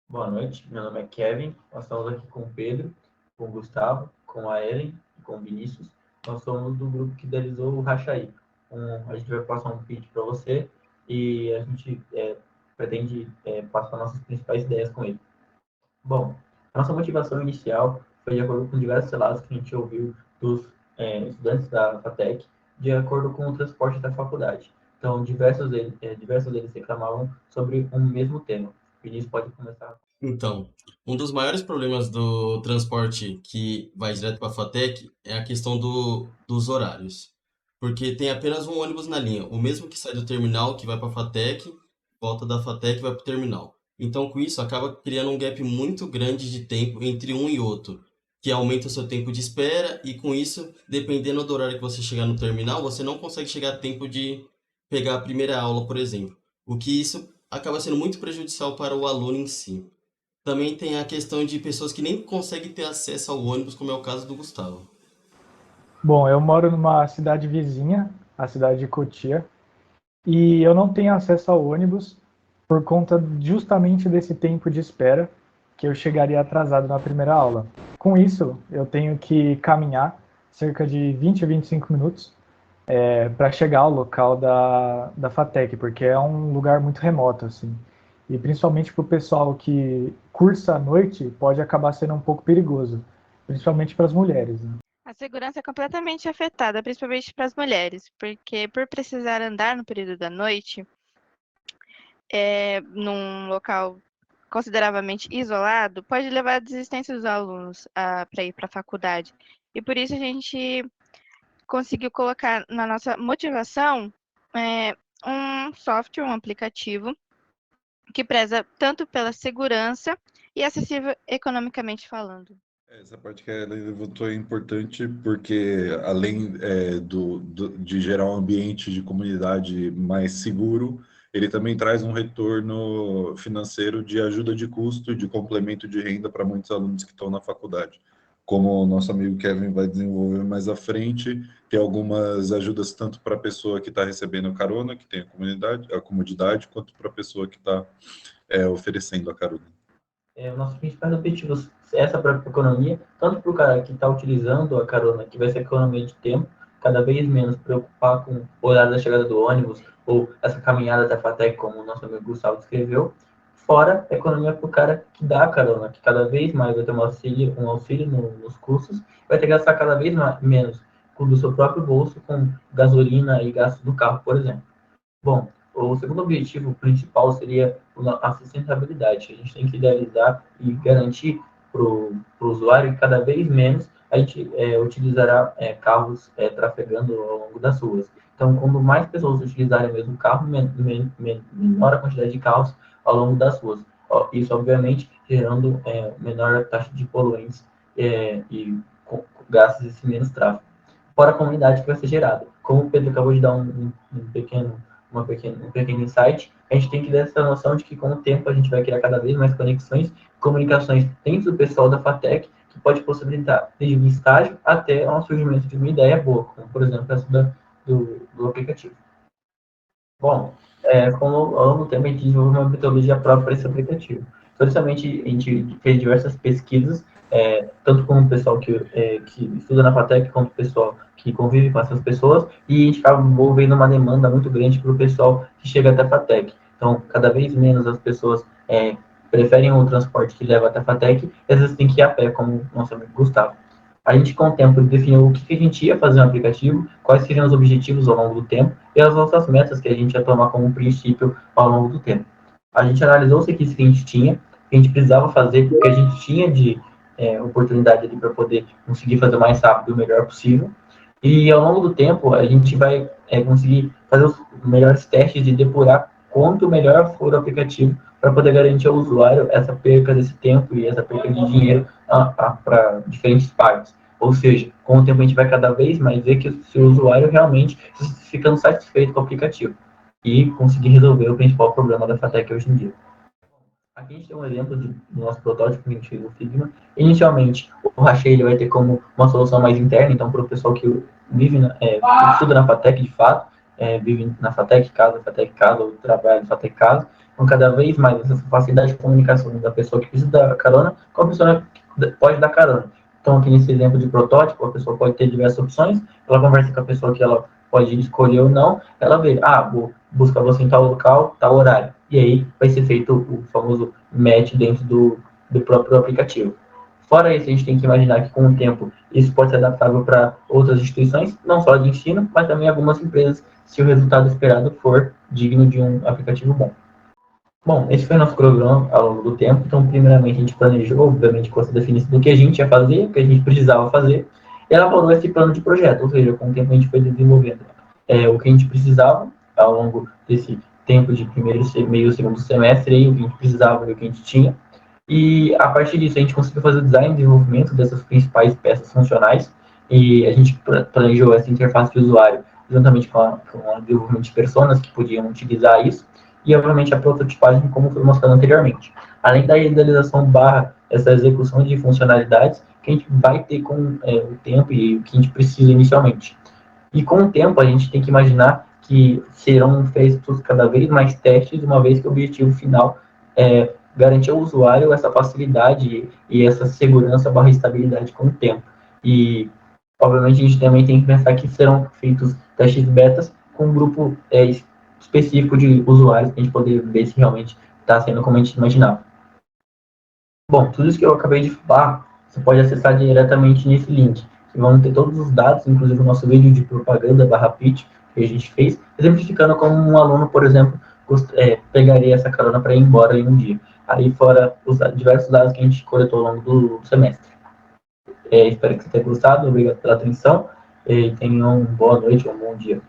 Boa noite, meu nome é Kevin, nós estamos aqui com o Pedro, com o Gustavo, com a Ellen e com o Vinícius. Nós somos do grupo que idealizou o Rachaí. A gente vai passar um pitch para você e a gente pretende passar nossas principais ideias com ele. Bom, a nossa motivação inicial foi de acordo com diversos relatos que a gente ouviu dos estudantes da FATEC, de acordo com o transporte da faculdade. Então, diversos deles reclamavam sobre o mesmo tema. O Vinícius pode começar. Então, um dos maiores problemas do transporte que vai direto para a FATEC é a questão dos horários. Porque tem apenas um ônibus na linha, o mesmo que sai do terminal que vai para a FATEC, volta da FATEC e vai para o terminal. Então, com isso, acaba criando um gap muito grande de tempo entre um e outro, que aumenta o seu tempo de espera e, com isso, dependendo do horário que você chegar no terminal, você não consegue chegar a tempo de pegar a primeira aula, por exemplo. O que isso acaba sendo muito prejudicial para o aluno em si. Também tem a questão de pessoas que nem conseguem ter acesso ao ônibus, como é o caso do Gustavo. Bom, eu moro numa cidade vizinha, a cidade de Cotia, e eu não tenho acesso ao ônibus por conta justamente desse tempo de espera que eu chegaria atrasado na primeira aula. Com isso, eu tenho que caminhar cerca de 20 a 25 minutos para chegar ao local da FATEC, porque é um lugar muito remoto, assim. E principalmente para o pessoal que cursa à noite, pode acabar sendo um pouco perigoso, principalmente para as mulheres, né? A segurança é completamente afetada, principalmente para as mulheres, porque por precisar andar no período da noite, num local consideravelmente isolado, pode levar à desistência dos alunos para ir para a faculdade. E por isso a gente conseguiu colocar na nossa motivação um software, um aplicativo, que preza tanto pela segurança e acessível economicamente falando. Essa parte que ela levantou é importante porque, além de gerar um ambiente de comunidade mais seguro, ele também traz um retorno financeiro de ajuda de custo e de complemento de renda para muitos alunos que estão na faculdade. Como o nosso amigo Kevin vai desenvolver mais à frente, tem algumas ajudas tanto para a pessoa que está recebendo a carona, que tem a comodidade, quanto para a pessoa que está oferecendo a carona. Os nossos principais objetivos é essa própria economia, tanto para o cara que está utilizando a carona, que vai ser economia de tempo, cada vez menos preocupar com o horário da chegada do ônibus ou essa caminhada da FATEC, como o nosso amigo Gustavo descreveu, fora economia para o cara que dá a carona, que cada vez mais vai ter um auxílio nos custos, vai ter que gastar cada vez menos do seu próprio bolso com gasolina e gastos do carro, por exemplo. Bom, o segundo objetivo principal seria a sustentabilidade. A gente tem que idealizar e garantir para o usuário que cada vez menos a gente utilizará carros trafegando ao longo das ruas. Então, quando mais pessoas utilizarem o mesmo carro, menor a quantidade de carros ao longo das ruas. Isso, obviamente, gerando menor taxa de poluentes e gases e menos tráfego. Fora a comunidade que vai ser gerada. Como o Pedro acabou de dar um pequeno insight, a gente tem que ter essa noção de que com o tempo a gente vai criar cada vez mais conexões, comunicações dentro do pessoal da FATEC, que pode possibilitar desde um estágio até o surgimento de uma ideia boa, como por exemplo essa do aplicativo. Bom, ao longo do tempo a gente desenvolveu uma metodologia própria para esse aplicativo. Inicialmente a gente fez diversas pesquisas, tanto com o pessoal que estuda na FATEC, quanto o pessoal que convive com essas pessoas, e a gente acabou vendo uma demanda muito grande para o pessoal que chega até a FATEC. Então, cada vez menos as pessoas preferem o transporte que leva até a FATEC, e às vezes tem que ir a pé, como o nosso amigo Gustavo. A gente, com o tempo, definiu o que a gente ia fazer no aplicativo, quais seriam os objetivos ao longo do tempo e as nossas metas que a gente ia tomar como princípio ao longo do tempo. A gente analisou os requisitos que a gente tinha, que a gente precisava fazer, porque a gente tinha de oportunidade ali para poder conseguir fazer o mais rápido e o melhor possível. E ao longo do tempo, a gente vai conseguir fazer os melhores testes de depurar quanto melhor for o aplicativo para poder garantir ao usuário essa perca desse tempo e essa perca de dinheiro para diferentes partes. Ou seja, com o tempo a gente vai cada vez mais ver que o usuário realmente ficando satisfeito com o aplicativo e conseguir resolver o principal problema da FATEC hoje em dia. Aqui a gente tem um exemplo do nosso protótipo que a gente fez no Figma. Inicialmente, o Rachei ele vai ter como uma solução mais interna, então para o pessoal que vive, estuda na FATEC de fato, vivem na FATEC casa, ou trabalham na FATEC casa. Então, cada vez mais essa facilidade de comunicação da pessoa que precisa da carona com a pessoa que pode dar carona. Então, aqui nesse exemplo de protótipo, a pessoa pode ter diversas opções, ela conversa com a pessoa que ela pode escolher ou não, ela vê, vou buscar você em tal local, tal horário. E aí vai ser feito o famoso match dentro do próprio aplicativo. Fora isso, a gente tem que imaginar que com o tempo isso pode ser adaptável para outras instituições, não só de ensino, mas também algumas empresas, se o resultado esperado for digno de um aplicativo bom. Bom, esse foi o nosso cronograma ao longo do tempo. Então, primeiramente, a gente planejou, obviamente, com essa definição do que a gente ia fazer, o que a gente precisava fazer, e elaborou esse plano de projeto, ou seja, com o tempo a gente foi desenvolvendo o que a gente precisava ao longo desse tempo de primeiro, meio, segundo semestre, aí, o que a gente precisava e o que a gente tinha. E a partir disso a gente conseguiu fazer o design e desenvolvimento dessas principais peças funcionais e a gente planejou essa interface de usuário juntamente com o desenvolvimento de personas que podiam utilizar isso e obviamente a prototipagem como foi mostrado anteriormente. Além da idealização essa execução de funcionalidades que a gente vai ter com o tempo e o que a gente precisa inicialmente. E com o tempo a gente tem que imaginar que serão feitos cada vez mais testes, uma vez que o objetivo final é garantir ao usuário essa facilidade e essa segurança / estabilidade com o tempo. E, obviamente, a gente também tem que pensar que serão feitos testes betas com um grupo específico de usuários para a gente poder ver se realmente está sendo como a gente imaginava. Bom, tudo isso que eu acabei de falar, você pode acessar diretamente nesse link. Vão ter todos os dados, inclusive o nosso vídeo de propaganda /pitch que a gente fez, exemplificando como um aluno, por exemplo, pegaria essa carona para ir embora em um dia. Aí fora os diversos dados que a gente coletou ao longo do semestre. Espero que você tenha gostado, obrigado pela atenção e tenham uma boa noite ou um bom dia.